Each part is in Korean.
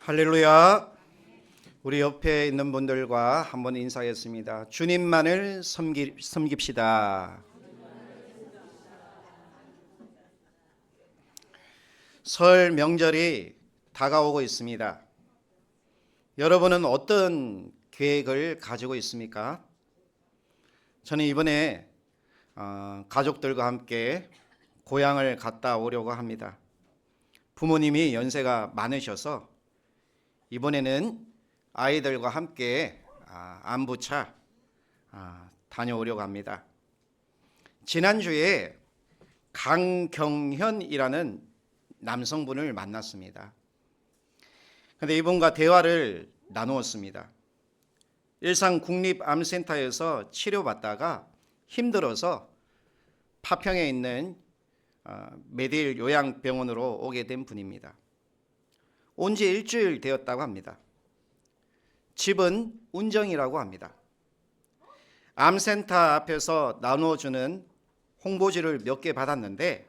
할렐루야. 우리 옆에 있는 분들과 한번 인사했습니다. 주님만을 섬깁시다. 설 명절이 다가오고 있습니다. 여러분은 어떤 계획을 가지고 있습니까? 저는 이번에 가족들과 함께 고향을 갔다 오려고 합니다. 부모님이 연세가 많으셔서 이번에는 아이들과 함께 안부차 다녀오려고 합니다. 지난주에 강경현이라는 남성분을 만났습니다. 그런데 이분과 대화를 나누었습니다. 일산국립암센터에서 치료받다가 힘들어서 파평에 있는 메딜 요양병원으로 오게 된 분입니다. 온 지 일주일 되었다고 합니다. 집은 운정이라고 합니다. 암센터 앞에서 나눠주는 홍보지를 몇 개 받았는데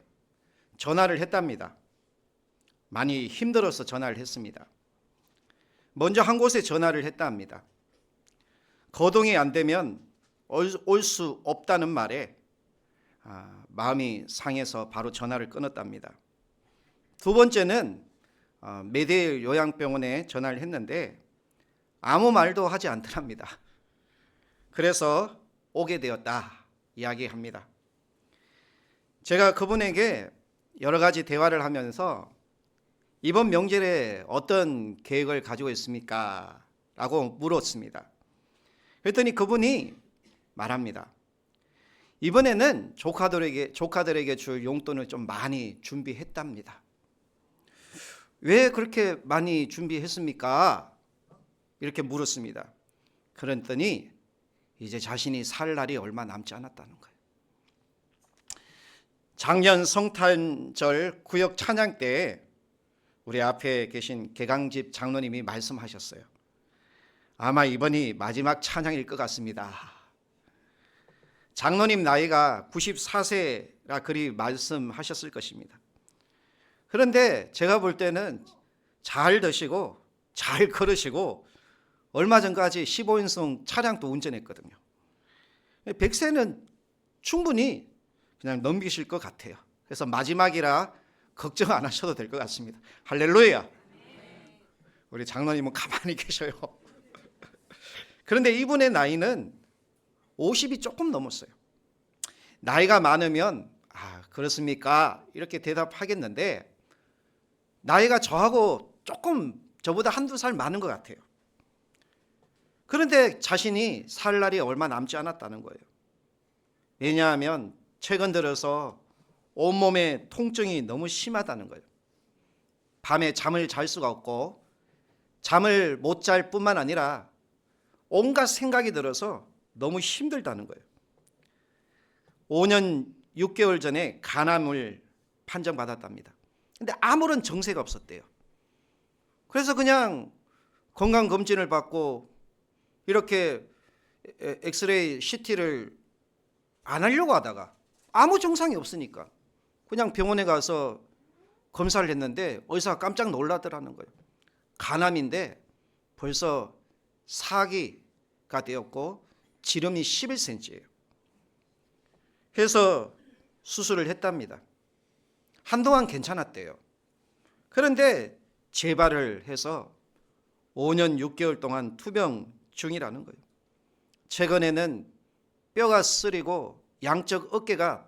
전화를 했답니다. 많이 힘들어서 전화를 했습니다. 먼저 한 곳에 전화를 했답니다. 거동이 안 되면 올 수 없다는 말에 마음이 상해서 바로 전화를 끊었답니다. 두 번째는 메딜 요양병원에 전화를 했는데 아무 말도 하지 않더랍니다. 그래서 오게 되었다 이야기합니다. 제가 그분에게 여러 가지 대화를 하면서 이번 명절에 어떤 계획을 가지고 있습니까? 라고 물었습니다. 그랬더니 그분이 말합니다. 이번에는 조카들에게 줄 용돈을 좀 많이 준비했답니다. 왜 그렇게 많이 준비했습니까? 이렇게 물었습니다. 그랬더니 이제 자신이 살 날이 얼마 남지 않았다는 거예요. 작년 성탄절 구역 찬양 때 우리 앞에 계신 개강집 장로님이 말씀하셨어요. 아마 이번이 마지막 찬양일 것 같습니다. 장로님 나이가 94세라 그리 말씀하셨을 것입니다. 그런데 제가 볼 때는 잘 드시고 잘 걸으시고 얼마 전까지 15인승 차량도 운전했거든요. 100세는 충분히 그냥 넘기실 것 같아요. 그래서 마지막이라 걱정 안 하셔도 될 것 같습니다. 할렐루야. 우리 장로님은 가만히 계셔요. 그런데 이분의 나이는 50이 조금 넘었어요. 나이가 많으면 그렇습니까? 이렇게 대답하겠는데 나이가 저하고 조금 저보다 한두 살 많은 것 같아요. 그런데 자신이 살 날이 얼마 남지 않았다는 거예요. 왜냐하면 최근 들어서 온몸에 통증이 너무 심하다는 거예요. 밤에 잠을 잘 수가 없고 잠을 못 잘 뿐만 아니라 온갖 생각이 들어서 너무 힘들다는 거예요. 5년 6개월 전에 간암을 판정받았답니다. 근데 아무런 정세가 없었대요. 그래서 그냥 건강검진을 받고 이렇게 엑스레이 CT를 안 하려고 하다가 아무 증상이 없으니까 그냥 병원에 가서 검사를 했는데 의사가 깜짝 놀라더라는 거예요. 간암인데 벌써 4기가 되었고 지름이 11cm예요. 그래서 수술을 했답니다. 한동안 괜찮았대요. 그런데 재발을 해서 5년 6개월 동안 투병 중이라는 거예요. 최근에는 뼈가 쓰리고 양쪽 어깨가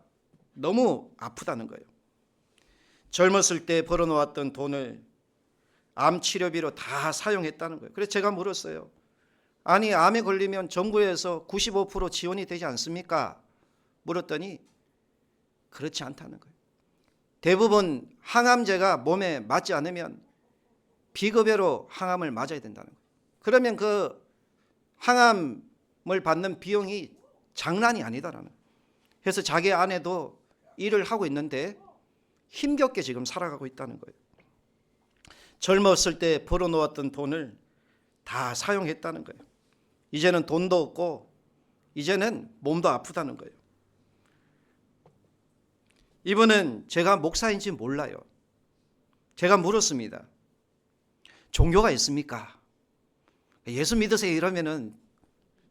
너무 아프다는 거예요. 젊었을 때 벌어놓았던 돈을 암 치료비로 다 사용했다는 거예요. 그래서 제가 물었어요. 아니 암에 걸리면 정부에서 95% 지원이 되지 않습니까? 물었더니 그렇지 않다는 거예요. 대부분 항암제가 몸에 맞지 않으면 비급여로 항암을 맞아야 된다는 거예요. 그러면 그 항암을 받는 비용이 장난이 아니다라는 거예요. 그래서 자기 아내도 일을 하고 있는데 힘겹게 지금 살아가고 있다는 거예요. 젊었을 때 벌어놓았던 돈을 다 사용했다는 거예요. 이제는 돈도 없고 이제는 몸도 아프다는 거예요. 이분은 제가 목사인지 몰라요. 제가 물었습니다. 종교가 있습니까? 예수 믿으세요 이러면은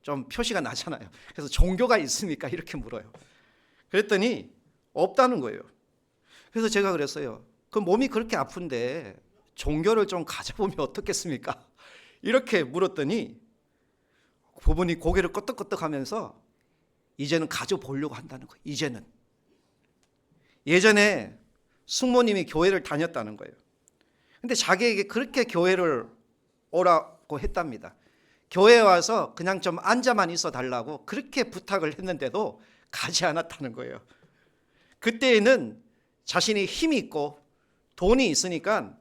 좀 표시가 나잖아요. 그래서 종교가 있습니까? 이렇게 물어요. 그랬더니 없다는 거예요. 그래서 제가 그랬어요. 그 몸이 그렇게 아픈데 종교를 좀 가져보면 어떻겠습니까? 이렇게 물었더니 그분이 고개를 끄덕끄덕 하면서 이제는 가져보려고 한다는 거예요. 이제는. 예전에 숙모님이 교회를 다녔다는 거예요. 근데 자기에게 그렇게 교회를 오라고 했답니다. 교회에 와서 그냥 좀 앉아만 있어 달라고 그렇게 부탁을 했는데도 가지 않았다는 거예요. 그때에는 자신이 힘이 있고 돈이 있으니까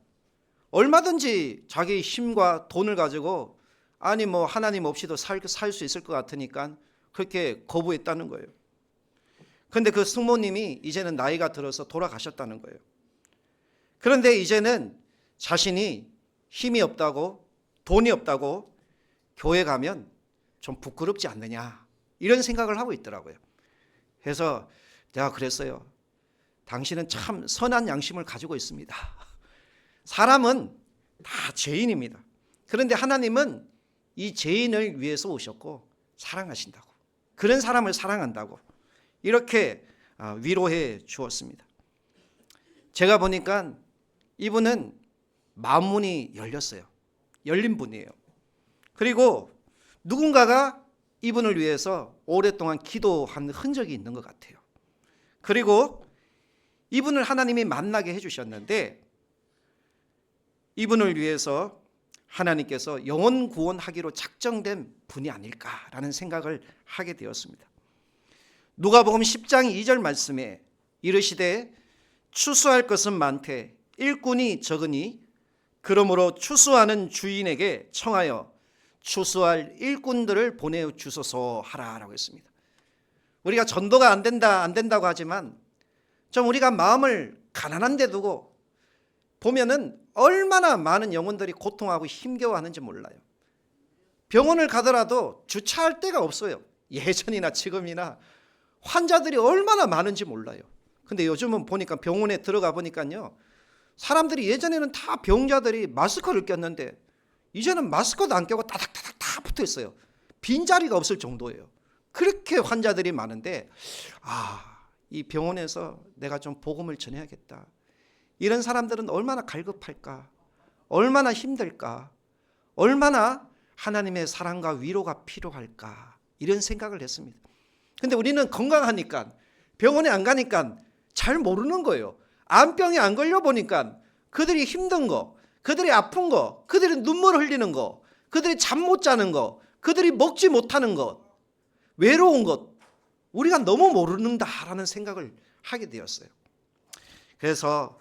얼마든지 자기 힘과 돈을 가지고 아니 뭐 하나님 없이도 살 수 있을 것 같으니까 그렇게 거부했다는 거예요. 그런데 그 숙모님이 이제는 나이가 들어서 돌아가셨다는 거예요. 그런데 이제는 자신이 힘이 없다고 돈이 없다고 교회 가면 좀 부끄럽지 않느냐 이런 생각을 하고 있더라고요. 그래서 내가 그랬어요. 당신은 참 선한 양심을 가지고 있습니다. 사람은 다 죄인입니다. 그런데 하나님은 이 죄인을 위해서 오셨고 사랑하신다고, 그런 사람을 사랑한다고 이렇게 위로해 주었습니다. 제가 보니까 이분은 마음문이 열렸어요. 열린 분이에요. 그리고 누군가가 이분을 위해서 오랫동안 기도한 흔적이 있는 것 같아요. 그리고 이분을 하나님이 만나게 해주셨는데 이분을 위해서 하나님께서 영혼 구원하기로 작정된 분이 아닐까라는 생각을 하게 되었습니다. 누가복음 10장 2절 말씀에 이르시되 추수할 것은 많되 일꾼이 적으니 그러므로 추수하는 주인에게 청하여 추수할 일꾼들을 보내주소서 하라라고 했습니다. 우리가 전도가 안 된다고 하지만 좀 우리가 마음을 가난한 데 두고 보면은 얼마나 많은 영혼들이 고통하고 힘겨워하는지 몰라요. 병원을 가더라도 주차할 데가 없어요. 예전이나 지금이나 환자들이 얼마나 많은지 몰라요. 근데 요즘은 보니까 병원에 들어가 보니까요, 사람들이 예전에는 다 병자들이 마스크를 꼈는데 이제는 마스크도 안 껴고 따닥따닥 다 붙어 있어요. 빈자리가 없을 정도예요. 그렇게 환자들이 많은데 이 병원에서 내가 좀 복음을 전해야겠다. 이런 사람들은 얼마나 갈급할까? 얼마나 힘들까? 얼마나 하나님의 사랑과 위로가 필요할까? 이런 생각을 했습니다. 근데 우리는 건강하니까 병원에 안 가니까 잘 모르는 거예요. 암병에 안 걸려보니까 그들이 힘든 거, 그들이 아픈 거, 그들이 눈물 흘리는 거, 그들이 잠 못 자는 거, 그들이 먹지 못하는 것, 외로운 것, 우리가 너무 모르는다라는 생각을 하게 되었어요. 그래서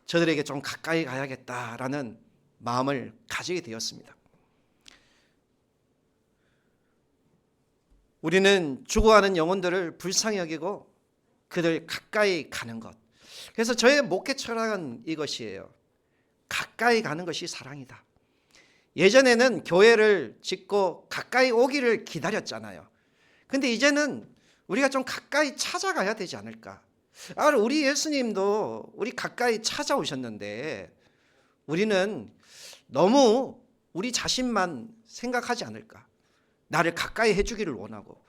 저들에게 좀 가까이 가야겠다라는 마음을 가지게 되었습니다. 우리는 죽어가는 영혼들을 불쌍히 여기고 그들 가까이 가는 것. 그래서 저의 목회 철학은 이것이에요. 가까이 가는 것이 사랑이다. 예전에는 교회를 짓고 가까이 오기를 기다렸잖아요. 근데 이제는 우리가 좀 가까이 찾아가야 되지 않을까. 우리 예수님도 우리 가까이 찾아오셨는데 우리는 너무 우리 자신만 생각하지 않을까. 나를 가까이 해주기를 원하고,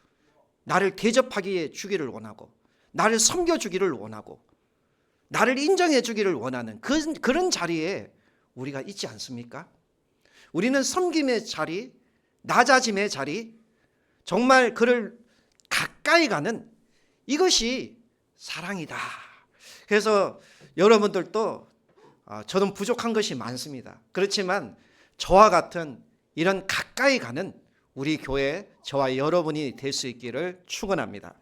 나를 대접하게 주기를 원하고, 나를 섬겨주기를 원하고, 나를 인정해주기를 원하는 그런 자리에 우리가 있지 않습니까? 우리는 섬김의 자리, 낮아짐의 자리, 정말 그를 가까이 가는 이것이 사랑이다. 그래서 여러분들도 저는 부족한 것이 많습니다. 그렇지만 저와 같은 이런 가까이 가는 우리 교회 저와 여러분이 될 수 있기를 축원합니다.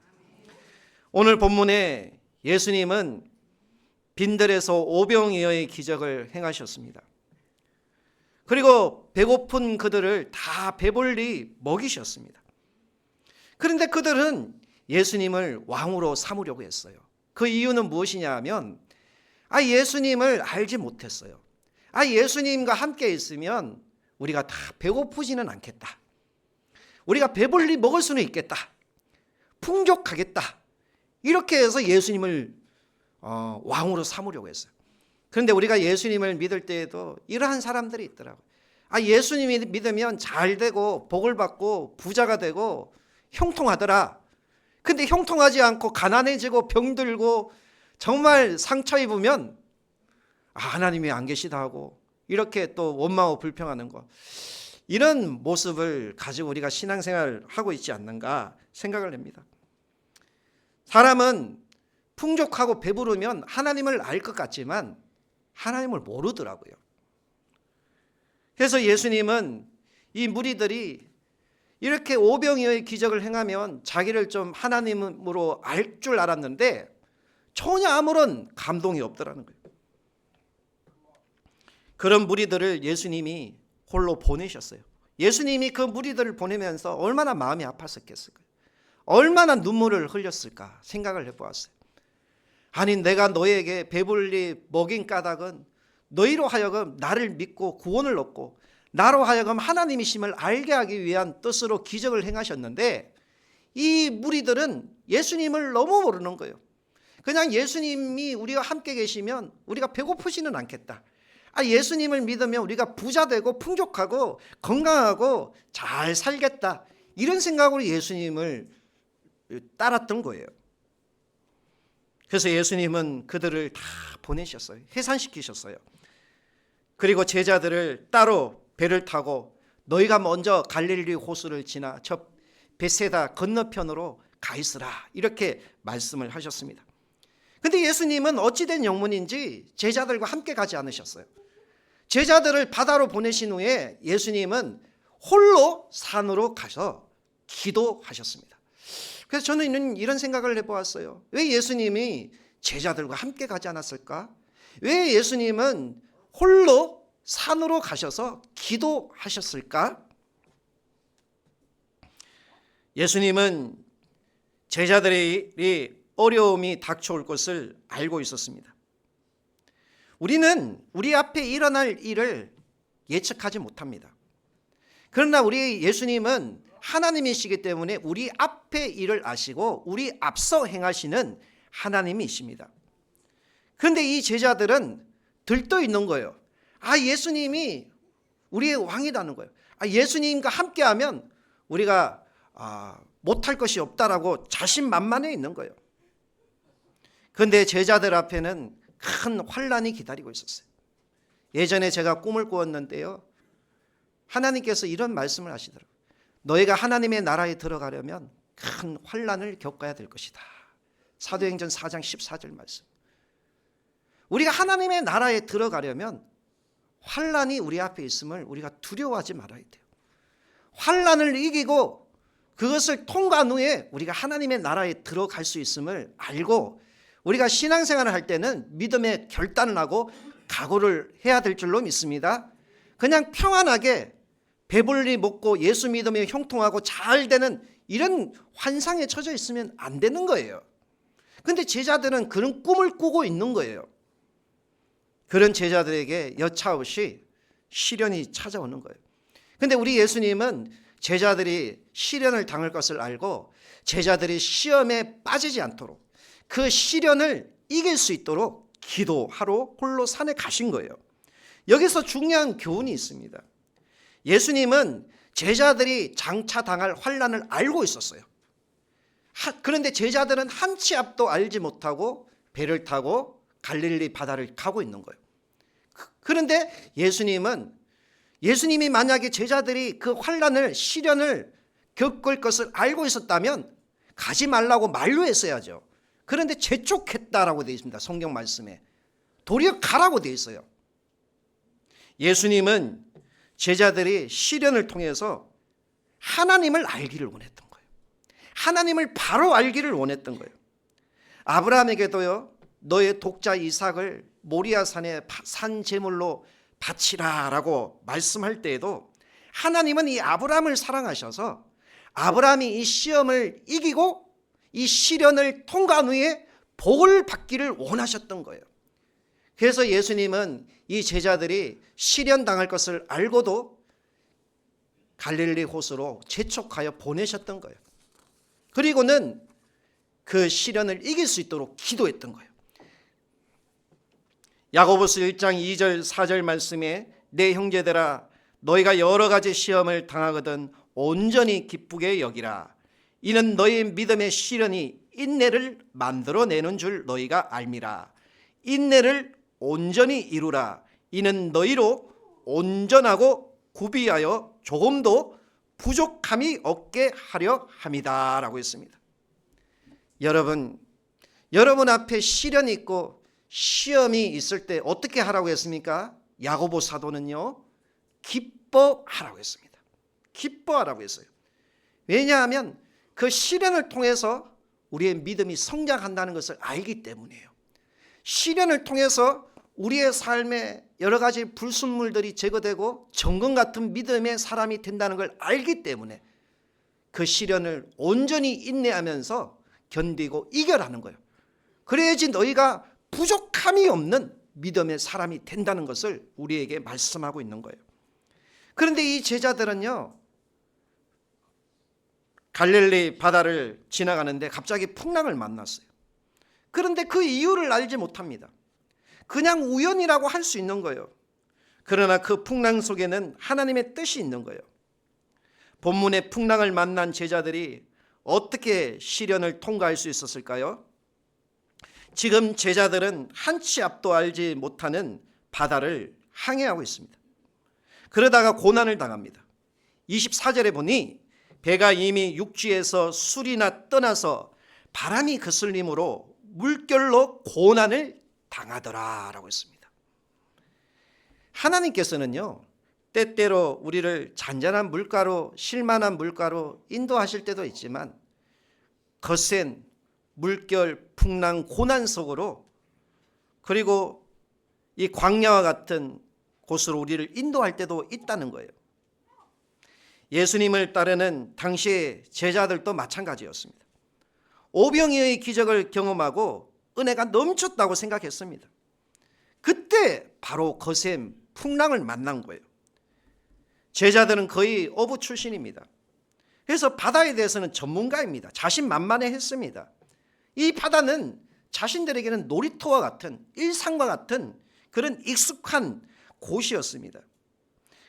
오늘 본문에 예수님은 빈들에서 오병이어의 기적을 행하셨습니다. 그리고 배고픈 그들을 다 배불리 먹이셨습니다. 그런데 그들은 예수님을 왕으로 삼으려고 했어요. 그 이유는 무엇이냐 하면 예수님을 알지 못했어요. 예수님과 함께 있으면 우리가 다 배고프지는 않겠다. 우리가 배불리 먹을 수는 있겠다. 풍족하겠다. 이렇게 해서 예수님을 왕으로 삼으려고 했어요. 그런데 우리가 예수님을 믿을 때에도 이러한 사람들이 있더라고요. 예수님이 믿으면 잘 되고 복을 받고 부자가 되고 형통하더라. 근데 형통하지 않고 가난해지고 병들고 정말 상처 입으면 하나님이 안 계시다 하고 이렇게 또 원망하고 불평하는 거, 이런 모습을 가지고 우리가 신앙생활을 하고 있지 않는가 생각을 합니다. 사람은 풍족하고 배부르면 하나님을 알 것 같지만 하나님을 모르더라고요. 그래서 예수님은 이 무리들이 이렇게 오병이어의 기적을 행하면 자기를 좀 하나님으로 알 줄 알았는데 전혀 아무런 감동이 없더라는 거예요. 그런 무리들을 예수님이 홀로 보내셨어요. 예수님이 그 무리들을 보내면서 얼마나 마음이 아팠었겠을까요? 얼마나 눈물을 흘렸을까 생각을 해보았어요. 아니, 내가 너에게 배불리 먹인 까닭은 너희로 하여금 나를 믿고 구원을 얻고 나로 하여금 하나님이심을 알게 하기 위한 뜻으로 기적을 행하셨는데 이 무리들은 예수님을 너무 모르는 거예요. 그냥 예수님이 우리와 함께 계시면 우리가 배고프지는 않겠다. 예수님을 믿으면 우리가 부자 되고 풍족하고 건강하고 잘 살겠다. 이런 생각으로 예수님을 따랐던 거예요. 그래서 예수님은 그들을 다 보내셨어요. 해산시키셨어요. 그리고 제자들을 따로 배를 타고 너희가 먼저 갈릴리 호수를 지나 저 베세다 건너편으로 가 있으라, 이렇게 말씀을 하셨습니다. 근데 예수님은 어찌된 영문인지 제자들과 함께 가지 않으셨어요. 제자들을 바다로 보내신 후에 예수님은 홀로 산으로 가서 기도하셨습니다. 그래서 저는 이런 생각을 해보았어요. 왜 예수님이 제자들과 함께 가지 않았을까? 왜 예수님은 홀로 산으로 가셔서 기도하셨을까? 예수님은 제자들이 어려움이 닥쳐올 것을 알고 있었습니다. 우리는 우리 앞에 일어날 일을 예측하지 못합니다. 그러나 우리 예수님은 하나님이시기 때문에 우리 앞의 일을 아시고 우리 앞서 행하시는 하나님이십니다. 그런데 이 제자들은 들떠 있는 거예요. 예수님이 우리의 왕이라는 거예요. 예수님과 함께하면 우리가 못할 것이 없다라고 자신만만해 있는 거예요. 그런데 제자들 앞에는 큰 환란이 기다리고 있었어요. 예전에 제가 꿈을 꾸었는데요, 하나님께서 이런 말씀을 하시더라고요. 너희가 하나님의 나라에 들어가려면 큰 환란을 겪어야 될 것이다. 사도행전 4장 14절 말씀. 우리가 하나님의 나라에 들어가려면 환란이 우리 앞에 있음을 우리가 두려워하지 말아야 돼요. 환란을 이기고 그것을 통과한 후에 우리가 하나님의 나라에 들어갈 수 있음을 알고 우리가 신앙생활을 할 때는 믿음의 결단을 하고 각오를 해야 될 줄로 믿습니다. 그냥 평안하게 배불리 먹고 예수 믿으며 형통하고 잘 되는 이런 환상에 처져 있으면 안 되는 거예요. 그런데 제자들은 그런 꿈을 꾸고 있는 거예요. 그런 제자들에게 여차없이 시련이 찾아오는 거예요. 그런데 우리 예수님은 제자들이 시련을 당할 것을 알고 제자들이 시험에 빠지지 않도록 그 시련을 이길 수 있도록 기도하러 홀로 산에 가신 거예요. 여기서 중요한 교훈이 있습니다. 예수님은 제자들이 장차 당할 환란을 알고 있었어요. 그런데 제자들은 한 치 앞도 알지 못하고 배를 타고 갈릴리 바다를 가고 있는 거예요. 그런데 예수님이 만약에 제자들이 그 환란을 시련을 겪을 것을 알고 있었다면 가지 말라고 만류했어야죠. 그런데 재촉했다라고 되어 있습니다. 성경 말씀에 도리어 가라고 되어 있어요. 예수님은 제자들이 시련을 통해서 하나님을 알기를 원했던 거예요. 하나님을 바로 알기를 원했던 거예요. 아브라함에게도요, 너의 독자 이삭을 모리아 산에 산 제물로 바치라라고 말씀할 때에도 하나님은 이 아브라함을 사랑하셔서 아브라함이 이 시험을 이기고 이 시련을 통과한 후에 복을 받기를 원하셨던 거예요. 그래서 예수님은 이 제자들이 시련 당할 것을 알고도 갈릴리 호수로 재촉하여 보내셨던 거예요. 그리고는 그 시련을 이길 수 있도록 기도했던 거예요. 야고보서 1장 2절 4절 말씀에 내 형제들아 너희가 여러 가지 시험을 당하거든 온전히 기쁘게 여기라. 이는 너희 믿음의 시련이 인내를 만들어내는 줄 너희가 알미라. 인내를 온전히 이루라. 이는 너희로 온전하고 구비하여 조금도 부족함이 없게 하려 함이다 라고 했습니다. 여러분 앞에 시련이 있고 시험이 있을 때 어떻게 하라고 했습니까? 야고보 사도는요, 기뻐하라고 했습니다. 기뻐하라고 했어요. 왜냐하면 그 시련을 통해서 우리의 믿음이 성장한다는 것을 알기 때문이에요. 시련을 통해서 우리의 삶에 여러 가지 불순물들이 제거되고 정금 같은 믿음의 사람이 된다는 걸 알기 때문에 그 시련을 온전히 인내하면서 견디고 이겨라는 거예요. 그래야지 너희가 부족함이 없는 믿음의 사람이 된다는 것을 우리에게 말씀하고 있는 거예요. 그런데 이 제자들은요, 갈릴리 바다를 지나가는데 갑자기 풍랑을 만났어요. 그런데 그 이유를 알지 못합니다. 그냥 우연이라고 할 수 있는 거예요. 그러나 그 풍랑 속에는 하나님의 뜻이 있는 거예요. 본문의 풍랑을 만난 제자들이 어떻게 시련을 통과할 수 있었을까요? 지금 제자들은 한 치 앞도 알지 못하는 바다를 항해하고 있습니다. 그러다가 고난을 당합니다. 24절에 보니 배가 이미 육지에서 술이나 떠나서 바람이 거슬림으로 물결로 고난을 당하더라 라고 했습니다. 하나님께서는요, 때때로 우리를 잔잔한 물가로, 실만한 물가로 인도하실 때도 있지만 거센 물결, 풍랑, 고난 속으로, 그리고 이 광야와 같은 곳으로 우리를 인도할 때도 있다는 거예요. 예수님을 따르는 당시의 제자들도 마찬가지였습니다. 오병이어의 기적을 경험하고 은혜가 넘쳤다고 생각했습니다. 그때 바로 거센 풍랑을 만난 거예요. 제자들은 거의 어부 출신입니다. 그래서 바다에 대해서는 전문가입니다. 자신만만해했습니다. 이 바다는 자신들에게는 놀이터와 같은, 일상과 같은 그런 익숙한 곳이었습니다.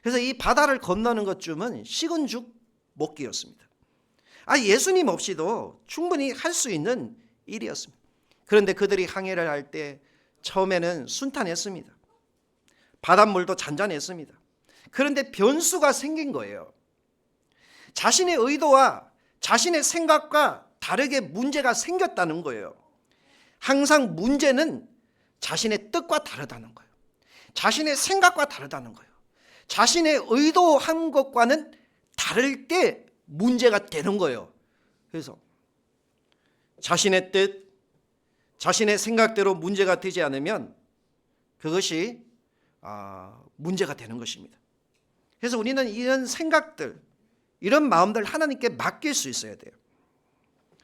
그래서 이 바다를 건너는 것쯤은 식은 죽 먹기였습니다. 예수님 없이도 충분히 할 수 있는 일이었습니다. 그런데 그들이 항해를 할 때 처음에는 순탄했습니다. 바닷물도 잔잔했습니다. 그런데 변수가 생긴 거예요. 자신의 의도와 자신의 생각과 다르게 문제가 생겼다는 거예요. 항상 문제는 자신의 뜻과 다르다는 거예요. 자신의 생각과 다르다는 거예요. 자신의 의도한 것과는 다를 때 문제가 되는 거예요. 그래서 자신의 뜻, 자신의 생각대로 문제가 되지 않으면 그것이 문제가 되는 것입니다. 그래서 우리는 이런 생각들, 이런 마음들 하나님께 맡길 수 있어야 돼요.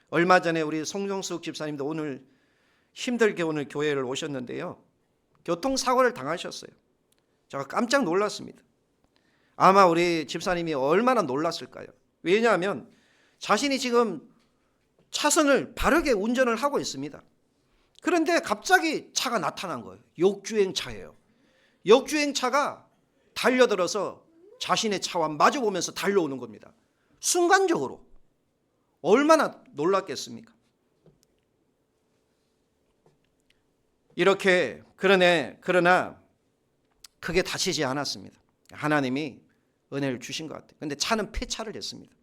얼마 전에 우리 송정숙 집사님도 오늘 힘들게 오늘 교회를 오셨는데요, 교통사고를 당하셨어요. 제가 깜짝 놀랐습니다. 아마 우리 집사님이 얼마나 놀랐을까요? 왜냐하면 자신이 지금 차선을 바르게 운전을 하고 있습니다. 그런데 갑자기 차가 나타난 거예요. 역주행차예요. 역주행차가 달려들어서 자신의 차와 마주보면서 달려오는 겁니다. 순간적으로. 얼마나 놀랐겠습니까? 이렇게 그러나 크게 다치지 않았습니다. 하나님이 은혜를 주신 것 같아요. 그런데 차는 폐차를 했습니다.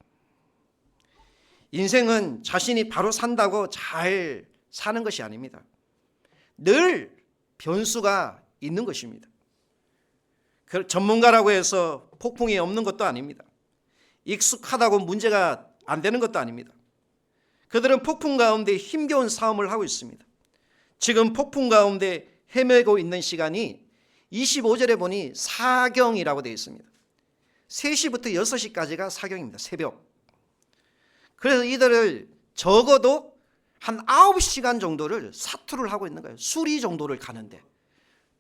인생은 자신이 바로 산다고 잘 사는 것이 아닙니다. 늘 변수가 있는 것입니다. 전문가라고 해서 폭풍이 없는 것도 아닙니다. 익숙하다고 문제가 안 되는 것도 아닙니다. 그들은 폭풍 가운데 힘겨운 싸움을 하고 있습니다. 지금 폭풍 가운데 헤매고 있는 시간이 25절에 보니 사경이라고 되어 있습니다. 3시부터 6시까지가 사경입니다. 새벽. 그래서 이들을 적어도 한 9시간 정도를 사투를 하고 있는 거예요. 수리 정도를 가는데.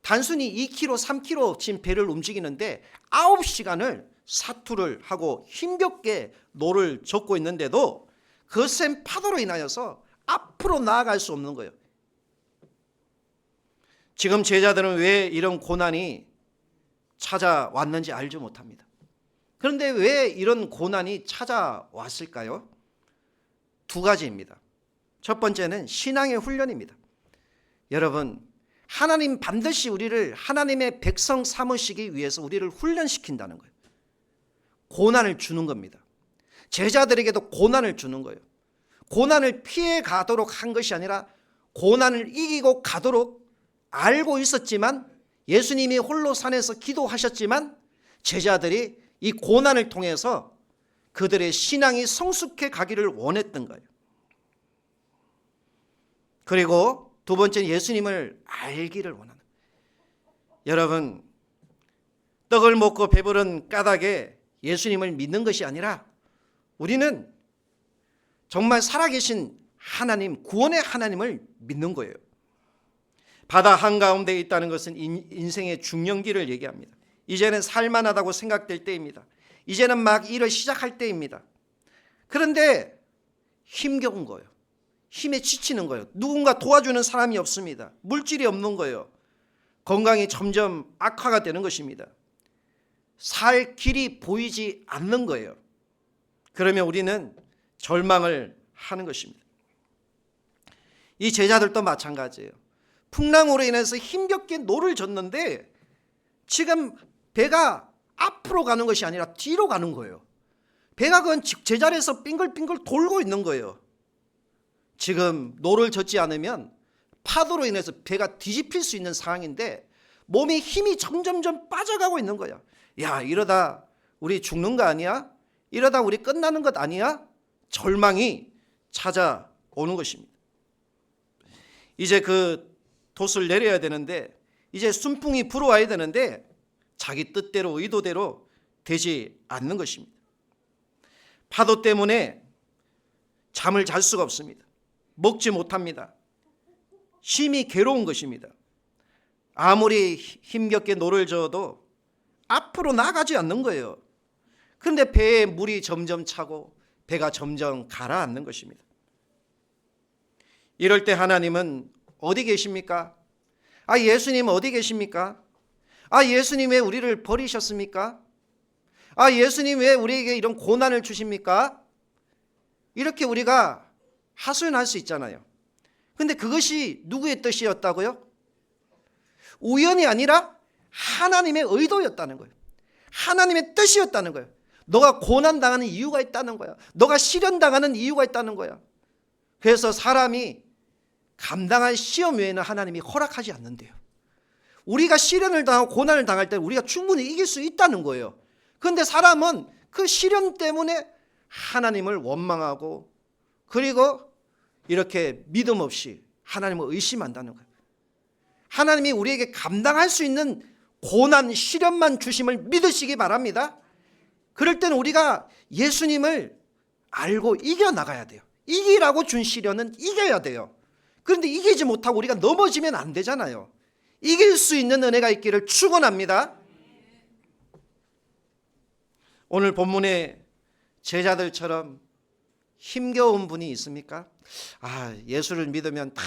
단순히 2km, 3km 지금 배를 움직이는데 9시간을 사투를 하고 힘겹게 노를 젓고 있는데도 거센 파도로 인하여서 앞으로 나아갈 수 없는 거예요. 지금 제자들은 왜 이런 고난이 찾아왔는지 알지 못합니다. 그런데 왜 이런 고난이 찾아왔을까요? 두 가지입니다. 첫 번째는 신앙의 훈련입니다. 여러분, 하나님 반드시 우리를 하나님의 백성 삼으시기 위해서 우리를 훈련시킨다는 거예요. 고난을 주는 겁니다. 제자들에게도 고난을 주는 거예요. 고난을 피해 가도록 한 것이 아니라 고난을 이기고 가도록 알고 있었지만, 예수님이 홀로 산에서 기도하셨지만 제자들이 이 고난을 통해서 그들의 신앙이 성숙해 가기를 원했던 거예요. 그리고 두 번째는 예수님을 알기를 원하는 거예요. 여러분, 떡을 먹고 배부른 까닭에 예수님을 믿는 것이 아니라 우리는 정말 살아계신 하나님, 구원의 하나님을 믿는 거예요. 바다 한가운데 있다는 것은 인생의 중년기를 얘기합니다. 이제는 살만하다고 생각될 때입니다. 이제는 막 일을 시작할 때입니다. 그런데 힘겨운 거예요. 힘에 지치는 거예요. 누군가 도와주는 사람이 없습니다. 물질이 없는 거예요. 건강이 점점 악화가 되는 것입니다. 살 길이 보이지 않는 거예요. 그러면 우리는 절망을 하는 것입니다. 이 제자들도 마찬가지예요. 풍랑으로 인해서 힘겹게 노를 젓는데 지금 배가 앞으로 가는 것이 아니라 뒤로 가는 거예요. 배가 그건 제자리에서 빙글빙글 돌고 있는 거예요. 지금 노를 젓지 않으면 파도로 인해서 배가 뒤집힐 수 있는 상황인데 몸에 힘이 점점점 빠져가고 있는 거야. 야, 이러다 우리 죽는 거 아니야? 이러다 우리 끝나는 것 아니야? 절망이 찾아오는 것입니다. 이제 그 돛을 내려야 되는데, 이제 순풍이 불어와야 되는데 자기 뜻대로 의도대로 되지 않는 것입니다. 파도 때문에 잠을 잘 수가 없습니다. 먹지 못합니다. 심히 괴로운 것입니다. 아무리 힘겹게 노를 저어도 앞으로 나가지 않는 거예요. 그런데 배에 물이 점점 차고 배가 점점 가라앉는 것입니다. 이럴 때 하나님은 어디 계십니까? 아, 예수님 어디 계십니까? 아, 예수님 왜 우리를 버리셨습니까? 아, 예수님 왜 우리에게 이런 고난을 주십니까? 이렇게 우리가 하소연할 수 있잖아요. 근데 그것이 누구의 뜻이었다고요? 우연이 아니라 하나님의 의도였다는 거예요. 하나님의 뜻이었다는 거예요. 너가 고난당하는 이유가 있다는 거야. 너가 시련당하는 이유가 있다는 거야. 그래서 사람이 감당할 시험 외에는 하나님이 허락하지 않는데요. 우리가 시련을 당하고 고난을 당할 때 우리가 충분히 이길 수 있다는 거예요. 그런데 사람은 그 시련 때문에 하나님을 원망하고 그리고 이렇게 믿음 없이 하나님을 의심한다는 거예요. 하나님이 우리에게 감당할 수 있는 고난, 시련만 주심을 믿으시기 바랍니다. 그럴 때는 우리가 예수님을 알고 이겨나가야 돼요. 이기라고 준 시련은 이겨야 돼요. 그런데 이기지 못하고 우리가 넘어지면 안 되잖아요. 이길 수 있는 은혜가 있기를 축원합니다. 오늘 본문의 제자들처럼 힘겨운 분이 있습니까? 아, 예수를 믿으면 다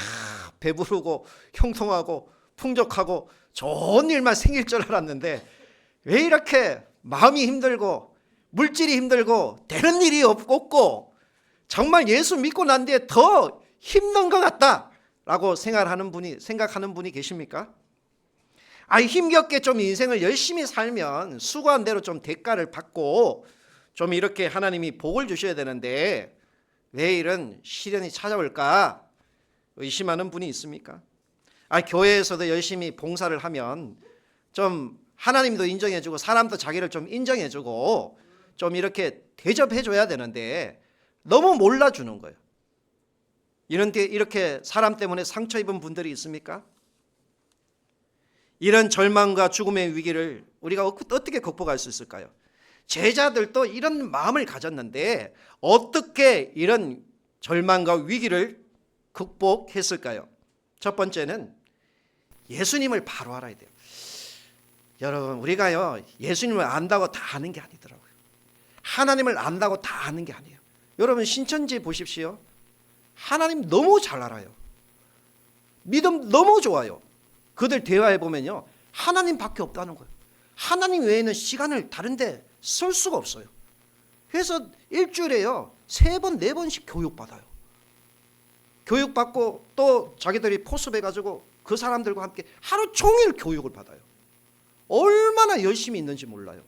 배부르고 형통하고 풍족하고 좋은 일만 생길 줄 알았는데 왜 이렇게 마음이 힘들고 물질이 힘들고 되는 일이 없고 정말 예수 믿고 난 뒤에 더 힘든 것 같다라고 생각하는 분이 계십니까? 아, 힘겹게 좀 인생을 열심히 살면 수고한 대로 좀 대가를 받고 좀 이렇게 하나님이 복을 주셔야 되는데 왜 이런 시련이 찾아올까 의심하는 분이 있습니까? 아, 교회에서도 열심히 봉사를 하면 좀 하나님도 인정해주고 사람도 자기를 좀 인정해주고 좀 이렇게 대접해줘야 되는데 너무 몰라주는 거예요. 이렇게 사람 때문에 상처 입은 분들이 있습니까? 이런 절망과 죽음의 위기를 우리가 어떻게 극복할 수 있을까요? 제자들도 이런 마음을 가졌는데 어떻게 이런 절망과 위기를 극복했을까요? 첫 번째는 예수님을 바로 알아야 돼요. 여러분, 우리가요 예수님을 안다고 다 아는 게 아니더라고요. 하나님을 안다고 다 아는 게 아니에요. 여러분, 신천지 보십시오. 하나님 너무 잘 알아요. 믿음 너무 좋아요. 그들 대화해 보면요 하나님밖에 없다는 거예요. 하나님 외에는 시간을 다른 데 설 수가 없어요. 그래서 일주일에요 3번 4번씩 교육받아요. 교육받고 또 자기들이 포섭해가지고 그 사람들과 함께 하루 종일 교육을 받아요. 얼마나 열심히 있는지 몰라요.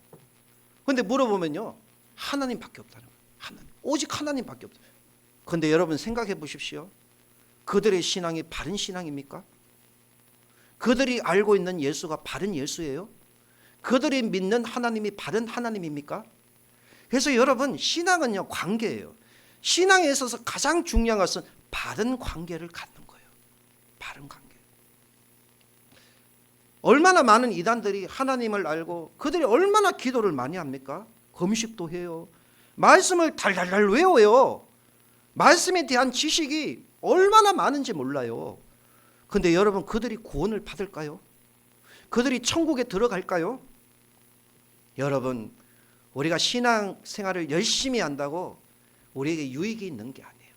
그런데 물어보면요 하나님밖에 없다는 거예요. 하나님, 오직 하나님밖에 없다. 그런데 여러분 생각해 보십시오. 그들의 신앙이 바른 신앙입니까? 그들이 알고 있는 예수가 바른 예수예요? 그들이 믿는 하나님이 바른 하나님입니까? 그래서 여러분 신앙은요 관계예요. 신앙에 있어서 가장 중요한 것은 바른 관계를 갖는 거예요. 바른 관계. 얼마나 많은 이단들이 하나님을 알고 그들이 얼마나 기도를 많이 합니까? 금식도 해요. 말씀을 달달달 외워요. 말씀에 대한 지식이 얼마나 많은지 몰라요. 그런데 여러분 그들이 구원을 받을까요? 그들이 천국에 들어갈까요? 여러분 우리가 신앙생활을 열심히 한다고 우리에게 유익이 있는 게 아니에요.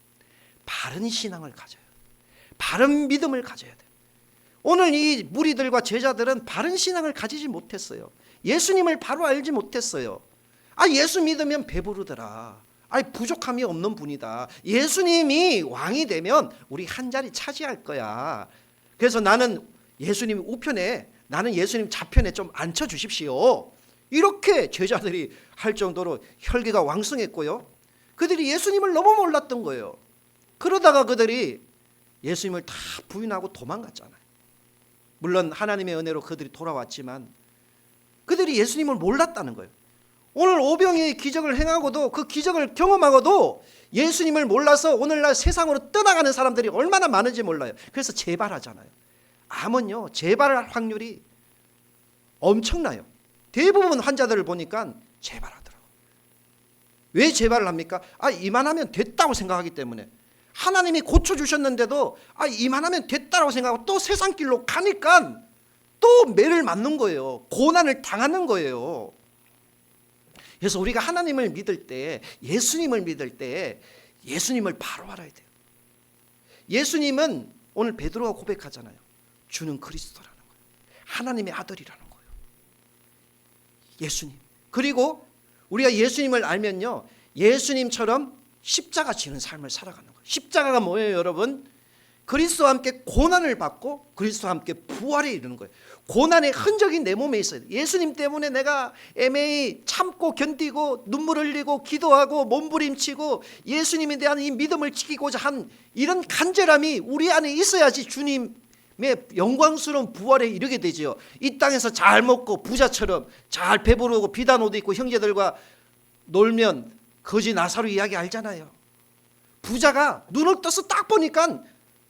바른 신앙을 가져야 돼요. 바른 믿음을 가져야 돼요. 오늘 이 무리들과 제자들은 바른 신앙을 가지지 못했어요. 예수님을 바로 알지 못했어요. 예수 믿으면 배부르더라. 부족함이 없는 분이다. 예수님이 왕이 되면 우리 한 자리 차지할 거야. 그래서 나는 예수님 우편에, 나는 예수님 좌편에 좀 앉혀주십시오. 이렇게 제자들이 할 정도로 혈기가 왕성했고요. 그들이 예수님을 너무 몰랐던 거예요. 그러다가 그들이 예수님을 다 부인하고 도망갔잖아요. 물론 하나님의 은혜로 그들이 돌아왔지만 그들이 예수님을 몰랐다는 거예요. 오늘 오병이의 기적을 행하고도 그 기적을 경험하고도 예수님을 몰라서 오늘날 세상으로 떠나가는 사람들이 얼마나 많은지 몰라요. 그래서 재발하잖아요. 암은요 재발할 확률이 엄청나요. 대부분 환자들을 보니까 재발하더라고요. 왜 재발을 합니까? 이만하면 됐다고 생각하기 때문에. 하나님이 고쳐주셨는데도 이만하면 됐다고 생각하고 또 세상 길로 가니까 또 매를 맞는 거예요. 고난을 당하는 거예요. 그래서 우리가 하나님을 믿을 때, 예수님을 믿을 때 예수님을 바로 알아야 돼요. 예수님은 오늘 베드로가 고백하잖아요. 주는 그리스도라는 거예요. 하나님의 아들이라는 거예요. 예수님. 그리고 우리가 예수님을 알면요 예수님처럼 십자가 지는 삶을 살아가는 거예요. 십자가가 뭐예요 여러분? 그리스도와 함께 고난을 받고 그리스도와 함께 부활에 이르는 거예요. 고난의 흔적이 내 몸에 있어요. 예수님 때문에 내가 애매히 참고 견디고 눈물 흘리고 기도하고 몸부림치고 예수님에 대한 이 믿음을 지키고자 한 이런 간절함이 우리 안에 있어야지 주님의 영광스러운 부활에 이르게 되죠. 이 땅에서 잘 먹고 부자처럼 잘 배부르고 비단 옷 입고 형제들과 놀면 거지 나사로 이야기 알잖아요. 부자가 눈을 떠서 딱 보니까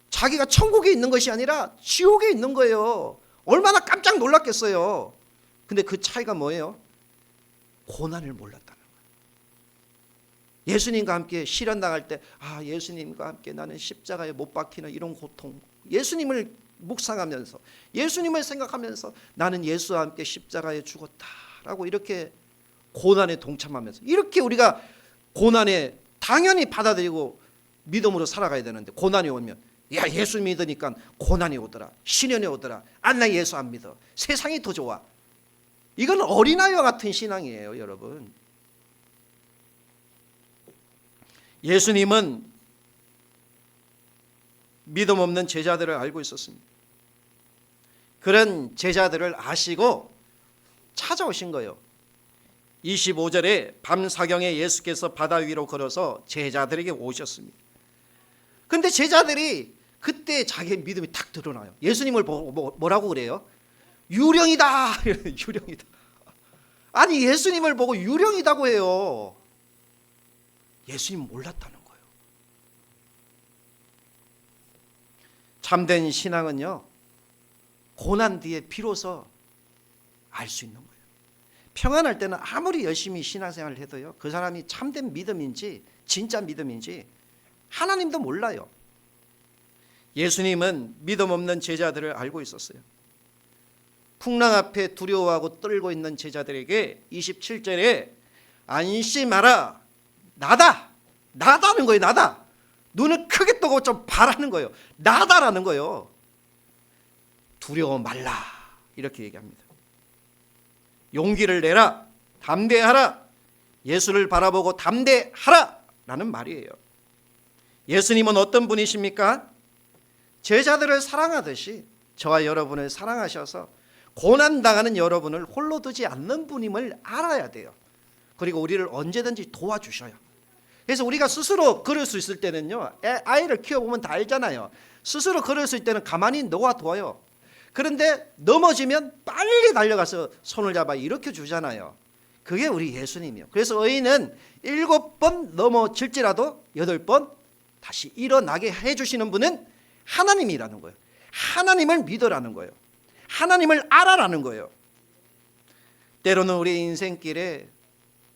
자기가 천국에 있는 것이 아니라 지옥에 있는 거예요. 얼마나 깜짝 놀랐겠어요. 근데 그 차이가 뭐예요? 고난을 몰랐다는 거예요. 예수님과 함께 시련 당할 때 예수님과 함께 나는 십자가에 못 박히는 이런 고통, 예수님을 묵상하면서 예수님을 생각하면서 나는 예수와 함께 십자가에 죽었다라고 이렇게 고난에 동참하면서 이렇게 우리가 고난에 당연히 받아들이고 믿음으로 살아가야 되는데 고난이 오면 예수 믿으니까 고난이 오더라, 시련이 오더라, 나 예수 안 믿어, 세상이 더 좋아. 이건 어린아이와 같은 신앙이에요 여러분. 예수님은 믿음 없는 제자들을 알고 있었습니다. 그런 제자들을 아시고 찾아오신 거예요. 25절에 밤사경에 예수께서 바다 위로 걸어서 제자들에게 오셨습니다. 근데 제자들이 그때 자기의 믿음이 탁 드러나요. 예수님을 보고 뭐라고 그래요? 유령이다. 유령이다. 아니 예수님을 보고 유령이다고 해요. 예수님 몰랐다는 거예요. 참된 신앙은요 고난 뒤에 비로소 알 수 있는 거예요. 평안할 때는 아무리 열심히 신앙생활을 해도요 그 사람이 참된 믿음인지 진짜 믿음인지 하나님도 몰라요. 예수님은 믿음 없는 제자들을 알고 있었어요. 풍랑 앞에 두려워하고 떨고 있는 제자들에게 27절에 안심하라, 나다는 거예요. 나다. 눈을 크게 뜨고 좀 바라는 거예요. 나다라는 거예요. 두려워 말라 이렇게 얘기합니다. 용기를 내라, 담대하라, 예수를 바라보고 담대하라라는 말이에요. 예수님은 어떤 분이십니까? 제자들을 사랑하듯이 저와 여러분을 사랑하셔서 고난당하는 여러분을 홀로 두지 않는 분임을 알아야 돼요. 그리고 우리를 언제든지 도와주셔요. 그래서 우리가 스스로 걸을 수 있을 때는요, 아이를 키워보면 다 알잖아요. 스스로 걸을 수 있을 때는 가만히 놓아둬요. 그런데 넘어지면 빨리 달려가서 손을 잡아 일으켜 주잖아요. 그게 우리 예수님이요. 그래서 의인은 7번 넘어질지라도 8번 다시 일어나게 해주시는 분은 하나님이라는 거예요. 하나님을 믿으라는 거예요. 하나님을 알아라는 거예요. 때로는 우리 인생길에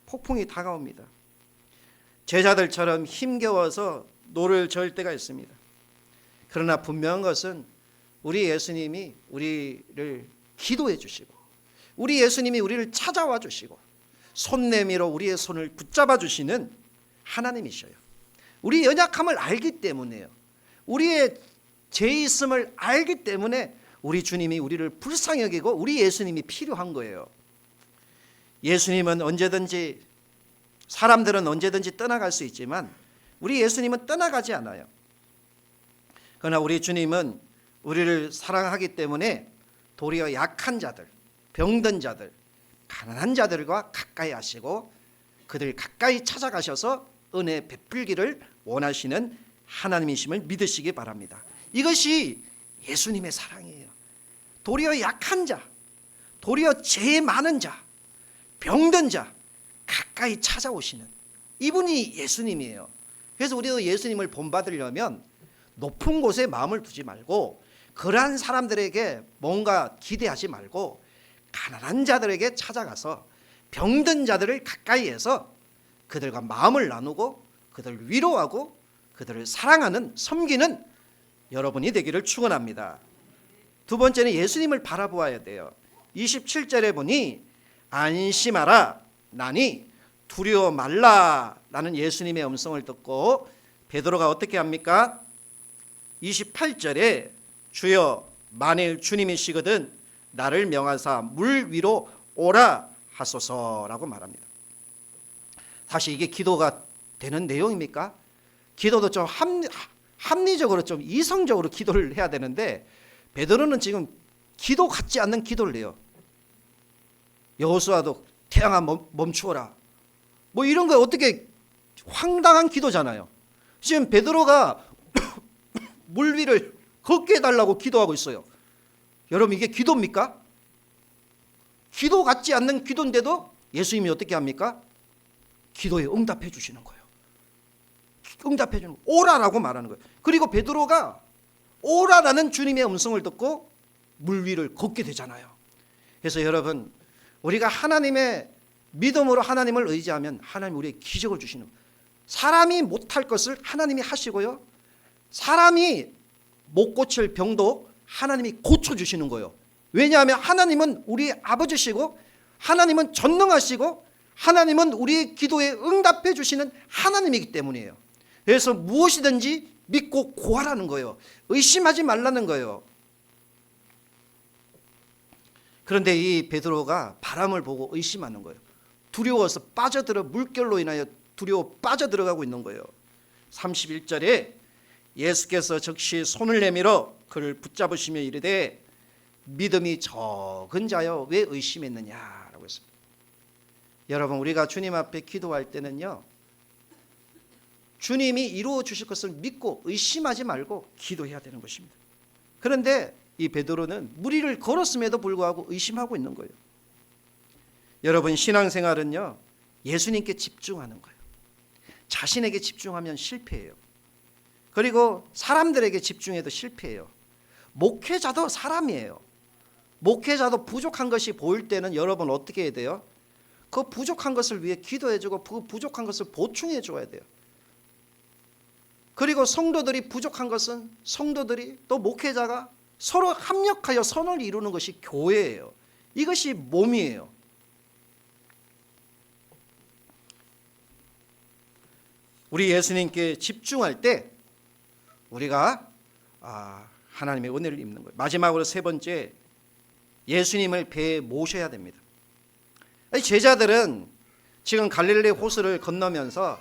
폭풍이 다가옵니다. 제자들처럼 힘겨워서 노를 저을 때가 있습니다. 그러나 분명한 것은 우리 예수님이 우리를 기도해 주시고, 우리 예수님이 우리를 찾아와 주시고, 손 내밀어 우리의 손을 붙잡아 주시는 하나님이셔요. 우리 연약함을 알기 때문에요. 우리의 죄 있음을 알기 때문에 우리 주님이 우리를 불쌍히 여기고 우리 예수님이 필요한 거예요. 예수님은 언제든지, 사람들은 언제든지 떠나갈 수 있지만 우리 예수님은 떠나가지 않아요. 그러나 우리 주님은 우리를 사랑하기 때문에 도리어 약한 자들, 병든 자들, 가난한 자들과 가까이 하시고 그들 가까이 찾아가셔서 은혜 베풀기를 원하시는 하나님이심을 믿으시기 바랍니다. 이것이 예수님의 사랑이에요. 도리어 약한 자, 도리어 죄 많은 자, 병든 자 가까이 찾아오시는 이분이 예수님이에요. 그래서 우리도 예수님을 본받으려면 높은 곳에 마음을 두지 말고 그러한 사람들에게 뭔가 기대하지 말고 가난한 자들에게 찾아가서 병든 자들을 가까이 해서 그들과 마음을 나누고 그들을 위로하고 그들을 사랑하는, 섬기는 여러분이 되기를 축원합니다. 두 번째는 예수님을 바라보아야 돼요. 27절에 보니 안심하라 나니 두려워 말라라는 예수님의 음성을 듣고 베드로가 어떻게 합니까? 28절에 주여 만일 주님이시거든 나를 명하사 물 위로 오라 하소서라고 말합니다. 사실 이게 기도가 되는 내용입니까? 기도도 좀 합리적으로 좀 이성적으로 기도를 해야 되는데 베드로는 지금 기도 같지 않는 기도를 해요. 여호수아도 태양아 멈추어라. 뭐 이런 거 어떻게 황당한 기도잖아요. 지금 베드로가 물 위를 걷게 해달라고 기도하고 있어요. 여러분 이게 기도입니까? 기도 같지 않는 기도인데도 예수님이 어떻게 합니까? 기도에 응답해 주시는 거예요. 응답해 주는 거예요. 오라라고 말하는 거예요. 그리고 베드로가 오라라는 주님의 음성을 듣고 물 위를 걷게 되잖아요. 그래서 여러분 우리가 하나님의 믿음으로 하나님을 의지하면 하나님 우리에게 기적을 주시는 거예요. 사람이 못할 것을 하나님이 하시고요. 사람이 못 고칠 병도 하나님이 고쳐주시는 거예요. 왜냐하면 하나님은 우리 아버지시고 하나님은 전능하시고 하나님은 우리의 기도에 응답해 주시는 하나님이기 때문이에요. 그래서 무엇이든지 믿고 구하라는 거예요. 의심하지 말라는 거예요. 그런데 이 베드로가 바람을 보고 의심하는 거예요. 두려워서 빠져들어 물결로 인하여 두려워 빠져들어가고 있는 거예요. 31절에 예수께서 즉시 손을 내밀어 그를 붙잡으시며 이르되 믿음이 적은 자여 왜 의심했느냐라고 했습니다. 여러분 우리가 주님 앞에 기도할 때는요 주님이 이루어 주실 것을 믿고 의심하지 말고 기도해야 되는 것입니다. 그런데 이 베드로는 무리를 걸었음에도 불구하고 의심하고 있는 거예요. 여러분 신앙생활은요 예수님께 집중하는 거예요. 자신에게 집중하면 실패해요. 그리고 사람들에게 집중해도 실패해요. 목회자도 사람이에요. 목회자도 부족한 것이 보일 때는 여러분 어떻게 해야 돼요? 그 부족한 것을 위해 기도해주고 그 부족한 것을 보충해 줘야 돼요. 그리고 성도들이 부족한 것은 성도들이 또 목회자가 서로 합력하여 선을 이루는 것이 교회예요. 이것이 몸이에요. 우리 예수님께 집중할 때 우리가 하나님의 은혜를 입는 거예요. 마지막으로 세 번째 예수님을 배에 모셔야 됩니다. 제자들은 지금 갈릴리 호수를 건너면서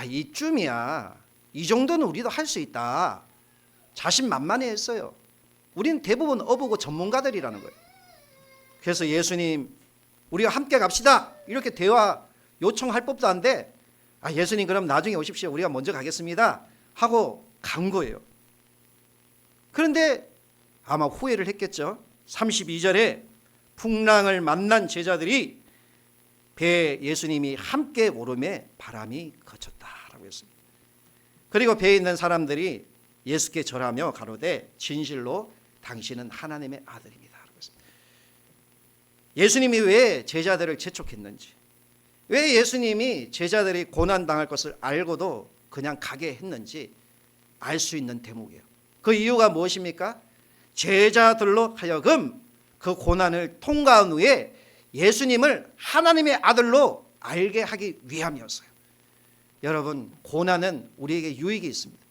이쯤이야, 이 정도는 우리도 할 수 있다, 자신만만해했어요. 우리는 대부분 어부고 전문가들이라는 거예요. 그래서 예수님, 우리가 함께 갑시다, 이렇게 대화 요청할 법도 한데 예수님 그럼 나중에 오십시오, 우리가 먼저 가겠습니다 하고 간 거예요. 그런데 아마 후회를 했겠죠. 32절에 풍랑을 만난 제자들이 배에 예수님이 함께 오르매 바람이 그쳤다라고 했습니다. 그리고 배에 있는 사람들이 예수께 절하며 가로되 진실로 당신은 하나님의 아들입니다 라고 했습니다. 예수님이 왜 제자들을 재촉했는지, 왜 예수님이 제자들이 고난당할 것을 알고도 그냥 가게 했는지 알 수 있는 대목이에요. 그 이유가 무엇입니까? 제자들로 하여금 그 고난을 통과한 후에 예수님을 하나님의 아들로 알게 하기 위함이었어요. 여러분, 고난은 우리에게 유익이 있습니다.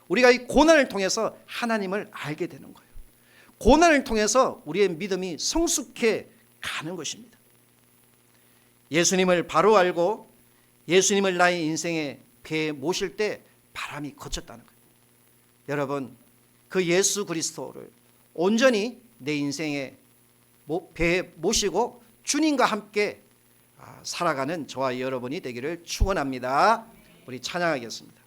우리가 이 고난을 통해서 하나님을 알게 되는 거예요. 고난을 통해서 우리의 믿음이 성숙해 가는 것입니다. 예수님을 바로 알고 예수님을 나의 인생의 배에 모실 때 바람이 거쳤다는 거예요. 여러분, 그 예수 그리스도를 온전히 내 인생의 배에 모시고 주님과 함께 살아가는 저와 여러분이 되기를 축원합니다. 우리 찬양하겠습니다.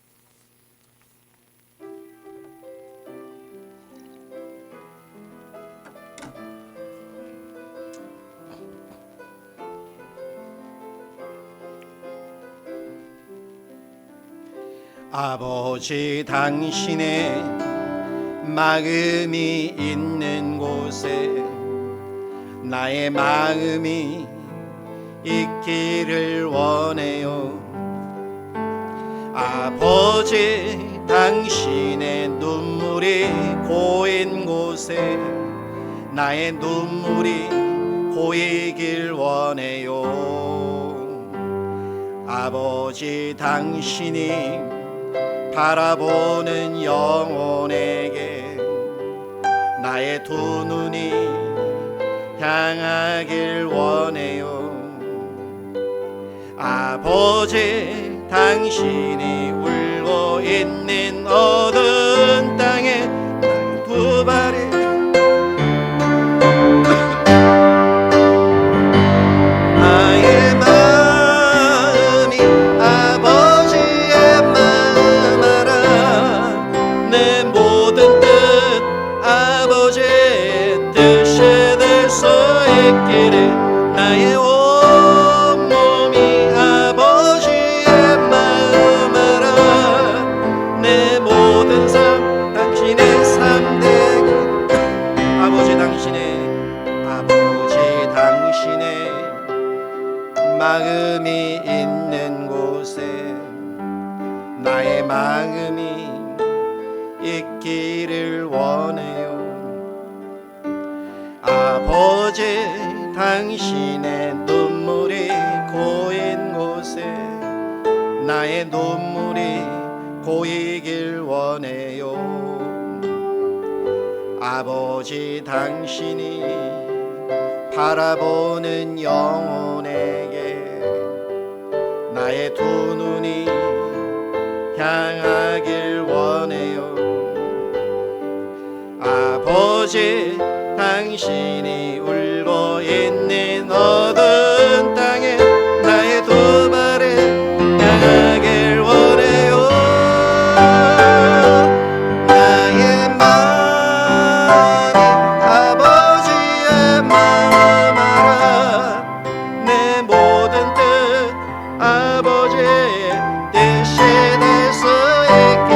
아버지, 당신의 마음이 있는 곳에 나의 마음이 있기를 원해요. 아버지, 당신의 눈물이 고인 곳에 나의 눈물이 고이길 원해요. 아버지, 당신이 바라보는 영혼에게 나의 두 눈이 향하길 원해요. 아버지, 당신이 울고 있는 어두운 땅에 두 발이 나의 마음이 아버지의 마음 알아. 내 모든 뜻 아버지의 뜻이 될 수 있기를. 나의 온몸이 아버지의 마음 알아. 내 모든 삶 당신의 삶 되게. 아버지, 당신의 마음이 있는 곳에 나의 마음이 있기를 원해요. 아버지, 당신의 눈물이 고인 곳에 나의 눈물이 고이길 원해요. 아버지, 당신이 바라보는 영혼에게 나의 두 눈이 향하길 원해요. 아버지, 당신이 울고 있는 어두운 땅에 나의 두 발을 향하길 원해요. 나의 마음이 아버지의 마음 알아. 내 모든 뜻 아버지의 뜻이 될 수 있게.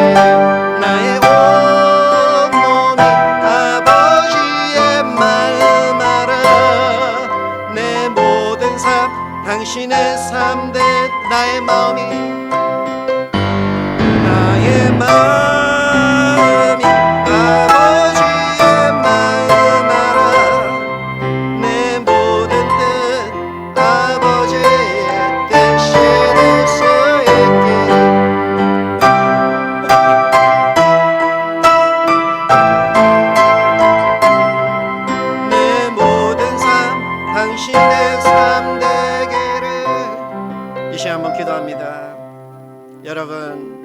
나의 온몸이 아버지의 마음 알아. 내 모든 삶 당신의 삶 대 나의 마음이 아버지의 마음 알아. 내 모든 뜻 아버지의 뜻이 될 수 있게. 내 모든 삶 당신의 삶 되기를. 이 감사합니다. 여러분